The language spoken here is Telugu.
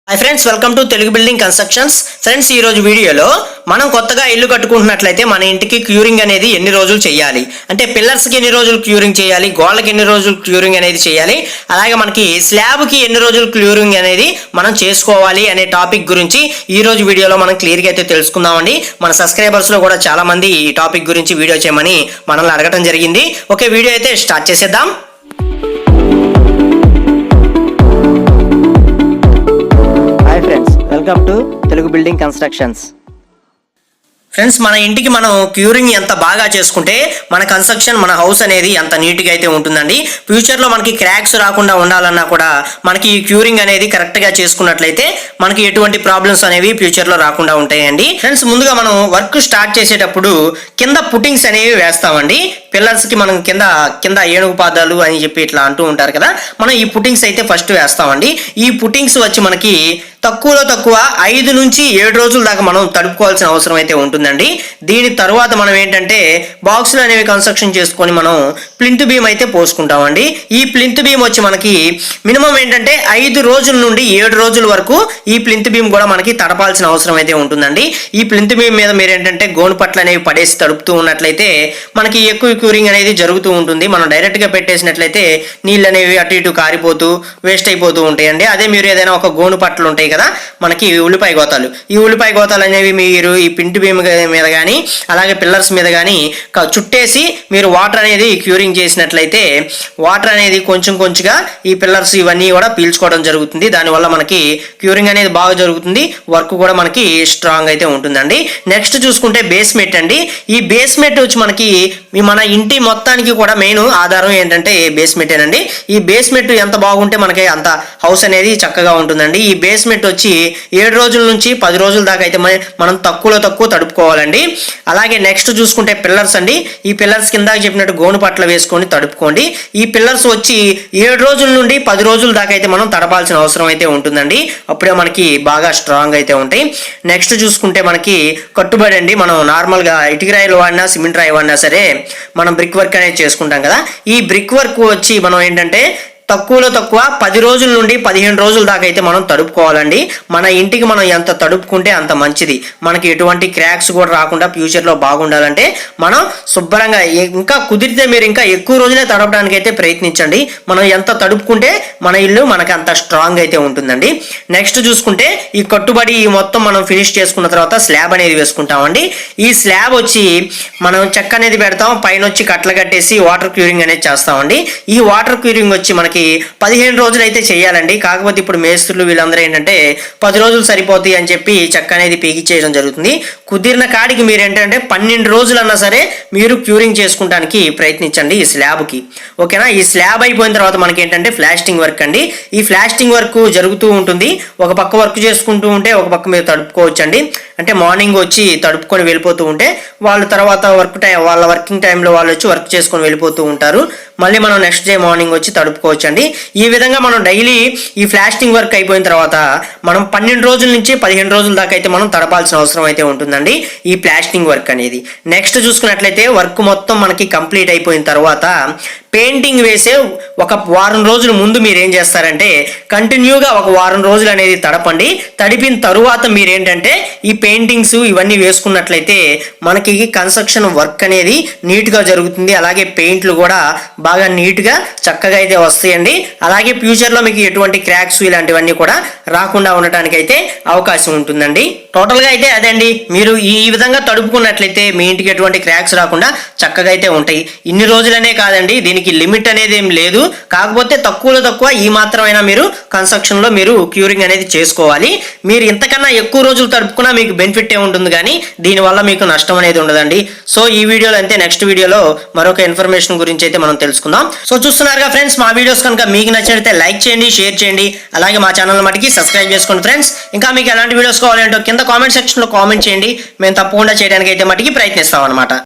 Hi friends, welcome to Telugu building constructions. Friends, ఈ రోజు వీడియోలో మనం కొత్తగా ఇల్లు కట్టుకుంటున్నట్లయితే మన ఇంటికి క్యూరింగ్ అనేది ఎన్ని రోజులు చేయాలి, అంటే పిల్లర్స్కి ఎన్ని రోజులు క్యూరింగ్ చేయాలి, గోడలకి ఎన్ని రోజులు క్యూరింగ్ అనేది చేయాలి, అలాగే మనకి స్లాబ్కి ఎన్ని రోజులు క్యూరింగ్ అనేది మనం చేసుకోవాలి అనే టాపిక్ గురించి ఈ రోజు వీడియోలో మనం క్లియర్గా అయితే తెలుసుకుందామండి. మన సబ్స్క్రైబర్స్లో కూడా చాలా మంది ఈ టాపిక్ గురించి వీడియో చేయమని మనల్ని అడగటం జరిగింది. ఓకే, వీడియో అయితే స్టార్ట్ చేసేద్దాం. Welcome to Telugu building constructions. Friends, మన ఇంటికి మనం క్యూరింగ్ ఎంత బాగా చేసుకుంటే మన కన్స్ట్రక్షన్, మన హౌస్ అనేది ఎంత నీట్గా అయితే ఉంటుందండి. ఫ్యూచర్లో మనకి క్రాక్స్ రాకుండా ఉండాలన్నా కూడా మనకి ఈ క్యూరింగ్ అనేది కరెక్ట్గా చేసుకున్నట్లయితే మనకి ఎటువంటి ప్రాబ్లమ్స్ అనేవి ఫ్యూచర్లో రాకుండా ఉంటాయండి. ఫ్రెండ్స్, ముందుగా మనం వర్క్ స్టార్ట్ చేసేటప్పుడు కింద పుట్టింగ్స్ అనేవి వేస్తామండి. పిల్లర్స్కి మనం కింద ఏనుగు పాదాలు అని చెప్పి ఇట్లా అంటూ ఉంటారు కదా, మనం ఈ పుట్టింగ్స్ అయితే ఫస్ట్ వేస్తామండి. ఈ పుట్టింగ్స్ వచ్చి మనకి తక్కువలో తక్కువ 5 నుంచి 7 రోజుల దాకా మనం తడుపుకోవాల్సిన అవసరం అయితే ఉంటుందండి. దీని తర్వాత మనం ఏంటంటే బాక్సులు అనేవి కన్స్ట్రక్షన్ చేసుకొని మనం ప్లింత్ బీమ్ అయితే పోసుకుంటామండి. ఈ ప్లింత్ బీమ్ వచ్చి మనకి మినిమం ఏంటంటే 5 రోజుల నుండి 7 రోజుల వరకు ఈ ప్లింత్ బీమ్ కూడా మనకి తడపాల్సిన అవసరం అయితే ఉంటుందండి. ఈ ప్లింత్ బీమ్ మీద మీరు ఏంటంటే గోను పట్లు అనేవి పడేసి తడుపుతూ ఉన్నట్లయితే మనకి ఎక్కువ క్యూరింగ్ అనేది జరుగుతూ ఉంటుంది. మనం డైరెక్ట్గా పెట్టేసినట్లయితే నీళ్ళు అనేవి అటు ఇటు కారిపోతూ వేస్ట్ అయిపోతూ ఉంటాయండి. అదే మీరు ఏదైనా ఒక గోను పట్లు ఉంటాయి కదా మనకి ఉల్లిపాయ గోతాలు, ఈ ఉల్లిపాయ గోతాలు అనేవి మీరు ఈ పింటి బీమ్ మీద కానీ అలాగే పిల్లర్స్ మీద కానీ చుట్టేసి మీరు వాటర్ అనేది క్యూరింగ్ చేసినట్లయితే వాటర్ అనేది కొంచెంగా ఈ పిల్లర్స్ ఇవన్నీ కూడా పీల్చుకోవడం జరుగుతుంది. దానివల్ల మనకి క్యూరింగ్ అనేది బాగా జరుగుతుంది, వర్క్ కూడా మనకి స్ట్రాంగ్ అయితే ఉంటుందండి. నెక్స్ట్ చూసుకుంటే బేస్మెంట్ అండి. ఈ బేస్మెంట్ వచ్చి మనకి మన ఇంటి మొత్తానికి కూడా మెయిన్ ఆధారం ఏంటంటే బేస్మెంటేనండి. ఈ బేస్మెంట్ ఎంత బాగుంటే మనకి అంత హౌస్ అనేది చక్కగా ఉంటుందండి. ఈ బేస్మెంట్ వచ్చి 7 రోజుల నుంచి 10 రోజుల దాకా అయితే మనం తక్కువలో తక్కువ తడుపుకోవాలండి. అలాగే నెక్స్ట్ చూసుకుంటే పిల్లర్స్ అండి. ఈ పిల్లర్స్ కింద చెప్పినట్టు గోను పట్ల వేసుకొని తడుపుకోండి. ఈ పిల్లర్స్ వచ్చి 7 రోజుల నుండి 10 రోజుల దాకా అయితే మనం తడపాల్సిన అవసరం అయితే ఉంటుందండి. అప్పుడే మనకి బాగా స్ట్రాంగ్ అయితే ఉంటాయి. నెక్స్ట్ చూసుకుంటే మనకి కట్టుబడి అండి. మనం నార్మల్గా ఇటుక రాయిలు వాడినా సిమెంట్ రాయి వాడినా సరే మనం బ్రిక్ వర్క్ అనేది చేసుకుంటాం కదా. ఈ బ్రిక్ వర్క్ వచ్చి మనం ఏంటంటే తక్కువలో తక్కువ 10 రోజుల నుండి 15 రోజుల దాకా అయితే మనం తడుపుకోవాలండి. మన ఇంటికి మనం ఎంత తడుపుకుంటే అంత మంచిది. మనకి ఎటువంటి క్రాక్స్ కూడా రాకుండా ఫ్యూచర్లో బాగుండాలంటే మనం శుభ్రంగా ఇంకా కుదిరితే మీరు ఇంకా ఎక్కువ రోజులే తడపడానికి అయితే ప్రయత్నించండి. మనం ఎంత తడుపుకుంటే మన ఇల్లు మనకి అంత స్ట్రాంగ్ అయితే ఉంటుందండి. నెక్స్ట్ చూసుకుంటే ఈ కట్టుబడి మొత్తం మనం ఫినిష్ చేసుకున్న తర్వాత స్లాబ్ అనేది వేసుకుంటామండి. ఈ స్లాబ్ వచ్చి మనం చెక్క అనేది పెడతాం, పైన వచ్చి కట్టలు కట్టేసి వాటర్ క్యూరింగ్ అనేది చేస్తామండి. ఈ వాటర్ క్యూరింగ్ వచ్చి మనకి 15 రోజులు అయితే చేయాలండి. కాకపోతే ఇప్పుడు మేస్త్రులు వీళ్ళందరూ ఏంటంటే 10 రోజులు సరిపోతాయి అని చెప్పి చెక్క అనేది పీకిచ్చేయడం జరుగుతుంది. కుదిరిన కాడికి మీరు ఏంటంటే 12 రోజులు అన్నా సరే మీరు క్యూరింగ్ చేసుకుంటానికి ప్రయత్నించండి ఈ స్లాబ్కి. ఓకేనా. ఈ స్లాబ్ అయిపోయిన తర్వాత మనకి ఏంటంటే ఫ్లాస్టింగ్ వర్క్ అండి. ఈ ఫ్లాస్టింగ్ వర్క్ జరుగుతూ ఉంటుంది. ఒక పక్క వర్క్ చేసుకుంటూ ఉంటే ఒక పక్క మీరు తడుపుకోవచ్చు అండి. అంటే మార్నింగ్ వచ్చి తడుపుకొని వెళ్ళిపోతూ ఉంటే వాళ్ళు తర్వాత వాళ్ళ వర్కింగ్ టైంలో వాళ్ళు వచ్చి వర్క్ చేసుకొని వెళ్ళిపోతూ ఉంటారు. మళ్ళీ మనం నెక్స్ట్ డే మార్నింగ్ వచ్చి తడుపుకోవచ్చు అండి. ఈ విధంగా మనం డైలీ ఈ ఫ్లాస్టింగ్ వర్క్ అయిపోయిన తర్వాత మనం 12 రోజుల నుంచి 15 రోజుల దాకా అయితే మనం తడపాల్సిన అవసరం అయితే ఉంటుందండి ఈ ప్లాస్టింగ్ వర్క్ అనేది. నెక్స్ట్ చూసుకున్నట్లయితే వర్క్ మొత్తం మనకి కంప్లీట్ అయిపోయిన తర్వాత పెయింటింగ్ వేసే ఒక వారం రోజుల ముందు మీరు ఏం చేస్తారంటే కంటిన్యూగా ఒక వారం రోజులు అనేది తడపండి. తడిపిన తరువాత మీరేంటంటే ఈ పెయింటింగ్స్ ఇవన్నీ వేసుకున్నట్లయితే మనకి కన్స్ట్రక్షన్ వర్క్ అనేది నీట్గా జరుగుతుంది. అలాగే పెయింట్లు కూడా బాగా నీట్గా చక్కగా అయితే వస్తాయండి. అలాగే ఫ్యూచర్లో మీకు ఎటువంటి క్రాక్స్ ఇలాంటివన్నీ కూడా రాకుండా ఉండటానికి అయితే అవకాశం ఉంటుందండి. టోటల్గా అయితే అదే అండి. మీరు ఈ విధంగా తడుపుకున్నట్లయితే మీ ఇంటికి ఎటువంటి క్రాక్స్ రాకుండా చక్కగా అయితే ఉంటాయి. ఇన్ని రోజులనే కాదండి, దీనికి లిమిట్ అనేది ఏం లేదు. కాకపోతే తక్కువలో తక్కువ ఈ మాత్రమైనా మీరు కన్స్ట్రక్షన్లో మీరు క్యూరింగ్ అనేది చేసుకోవాలి. మీరు ఇంతకన్నా ఎక్కువ రోజులు తడుపుకున్నా మీకు బెనిఫిట్ ఏ ఉంటుంది, కానీ దీనివల్ల మీకు నష్టం అనేది ఉండదండి. సో ఈ వీడియోలో అంతే. నెక్స్ట్ వీడియోలో మరొక ఇన్ఫర్మేషన్ గురించి అయితే మనం తెలుసుకుందాం. సో చూస్తున్నారుగా ఫ్రెండ్స్, మా వీడియోస్ కనుక మీకు నచ్చినట్లయితే లైక్ చేయండి, షేర్ చేయండి, అలాగే మా ఛానల్ మటుకి సబ్స్క్రైబ్ చేసుకోండి ఫ్రెండ్స్. ఇంకా మీకు ఎలాంటి వీడియోస్ కావాలంటో కింద కామెంట్ సెక్షన్లో కామెంట్ చేయండి. మేము తప్పకుండా చేయడానికి అయితే మటుకి ప్రయత్నిస్తాం అనమాట.